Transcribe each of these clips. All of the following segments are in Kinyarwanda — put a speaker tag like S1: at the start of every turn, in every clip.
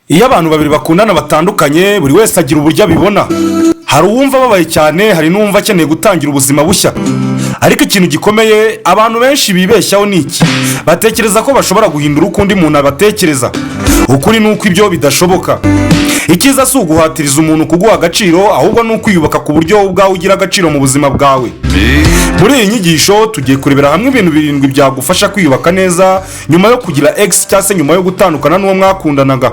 S1: Iyo abantu babiri bakundana batandukanye, buri wese agira uburyo abibona. Hari uwumva babaye cyane, hari n'uwumva akeneye gutangira ubuzima bushya. Ariko ikintu gikomeye abantu benshi bibeshyaho ni iki: batekereza ko bashobora guhindura uko undi muntu abatekereza. Ukuri ni uko ibyo bidashoboka. Icyiza si uguhatiriza umuntu kuguha agaciro, ahubwo ni ukwiyubaka ku buryo ubwawe ugira agaciro mu buzima bwawe. Muri iyi nyigisho tugiye kurebera hamwe ibintu 7 byagufasha kwiyubaka neza nyuma yo kugira ex cyangwa se nyuma yo gutandukana n'uwo mwakundanaga.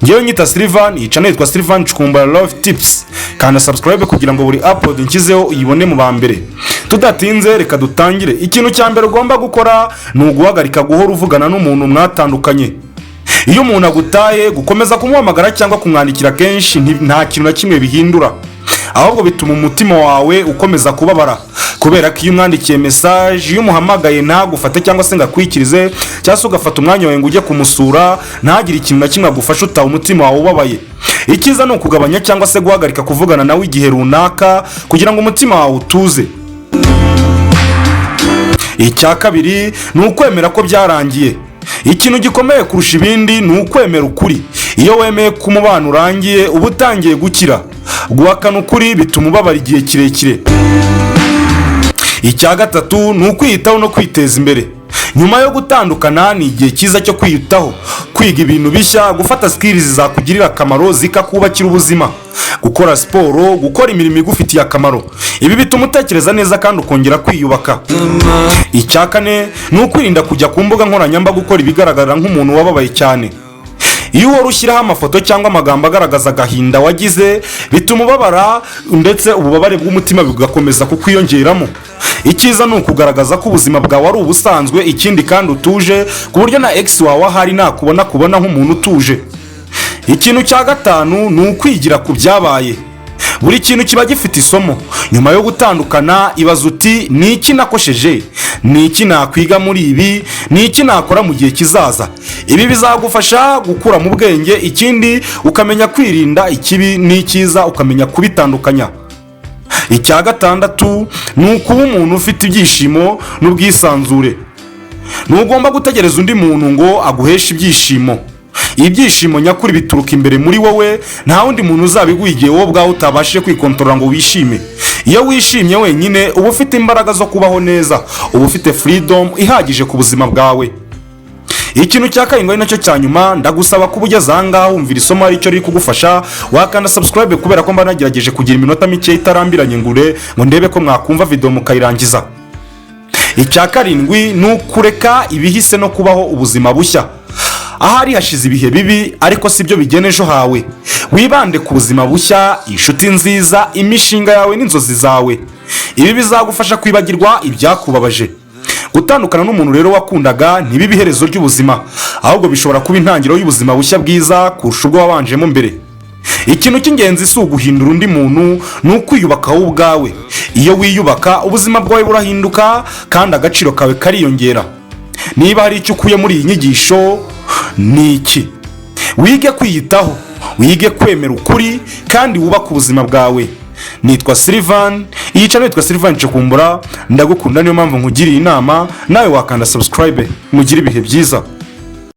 S1: Ngewe nyita Sylvain, iyi channel yitwa Sylvain Cukumbura Love Tips. Kandi subscribe kugira ngo buri upload nshyizeho uyibone mu bambere. Tudatinze reka dutangire. Ikintu cya mbere ugomba gukora ni uguhagarika guhora uvugana n'umuntu mwatandukanye. Iyo umuntu agutaye, gukomeza kumuhamagara cyangwa kumwandikira kenshi nta kintu na kimwe bihindura, ahubwo bituma umutima wawe ukomeza kubabara. Kubera ko iyo umwandikiye message, iyo umuhamagaye ntagufate cyangwa se ngakwikirize, cyangwa se ugafata umwanya wawe ngo ujye kumusura, ntagire ikintu na kimwe agufasha, utaha umutima wawe ubabaye. Icyiza ni ukugabanya cyangwa se guhagarika kuvugana nawe igihe runaka kugira ngo umutima wawe utuze. Icya kabiri ni ukwemera ko byarangiye. Ikintu gikomeye kurusha ibindi ni ukwemera ukuri. Iyo wemeye ko umubano urangiye, uba utangiye gukira. Guhakana ukuri bituma ubabara igihe kirekire. Icya gatatu ni ukwiyitaho no kwiteza imbere. Nyuma yo gutandukana ni igihe cyiza cyo kwiyitaho, kwiga ibintu bishya, gufata skills zakugirira akamaro zikakubakira ubuzima, gukora siporo, gukora imirimo igufitiye akamaro. Ibi bituma utekereza neza kandi ukongera kwiyubaka. Icya kane ni ukwirinda kujya ku mbuga nkoranyambaga gukora ibigaragara nk'umuntu wababaye cyane. Iyo uhora ushyiraho amafoto cyangwa amagambo agaragaza agahinda wagize, bituma ubabara ndetse ububabare bw'umutima bugakomeza kukwiyongeramo. Icyiza ni ukugaragaza ko ubuzima bwawe ari ubusanzwe, ikindi kandi utuje, ku buryo na ex wawe ahari nakubona nk'umuntu utuje. Ikintu cya gatanu ni ukwigira ku byabaye. Buri kintu kiba gifite isomo. Nyuma yo gutandukana, ibaza uti ni iki nakosheje, ni iki nakwiga muri ibi, ni iki nakora mu gihe kizaza. Ibi bizagufasha gukura mu bwenge, ikindi ukamenya kwirinda ikibi n'icyiza, ukamenya kubitandukanya. Icya gatandatu ni ukuba umuntu ufite ibyishimo n'ubwisanzure. Ntugomba gutegereza undi muntu ngo aguheshe ibyishimo. Ibyishimo nyakuri bituruka imbere muri wowe, nta wundi muntu uzabiguha igihe wowe ubwawe utabashije kwikontorora ngo wishime. Iyo wishimye wenyine, uba ufite imbaraga zo kubaho neza, uba ufite freedom ihagije ku buzima bwawe. Ikintu cya karindwi ari nacyo cya nyuma, ndagusaba ko ugeze aha ngaha wumvira isomo aricyo riri kugufasha, wakanda subscribe kubera ko mba nagerageje kugira iminota mike itarambiranye ngo ndebe ko mwakumva video mukayirangiza. Icya karindwi ni ukureka ibihise no kubaho ubuzima bushya. Ahari hashize ibihe bibi, ariko sibyo bigena ejo hawe. Wibande ku buzima bushya, inshuti nziza, imishinga yawe n'inzozi zawe. Ibi bizagufasha kwibagirwa ibyakubabaje. Gutandukana n'umuntu rero wakundaga ntibibe iherezo ry'ubuzima, ahubwo bishobora kuba intangiriro y'ubuzima bushya bwiza kurusha ubwo wabanjemo mbere. Ikintu cy'ingenzi si uguhindura undi muntu, ni ukwiyubaka wowe ubwawe. Iyo wiyubaka, ubuzima bwawe burahinduka kandi agaciro kawe kariyongera. Niba hari icyo ukuye muri iyi nyigisho, ni iki: wige kwiyitaho, wige kwemera ukuri, kandi wubake ubuzima bwawe. Nitwa Sylvain, iyi channel yitwa Sylvain Cukumbura, ndagukunda, niyo mpamvu nkugiriye inama nawe wakanda subscribe. Mugire ibihe byiza.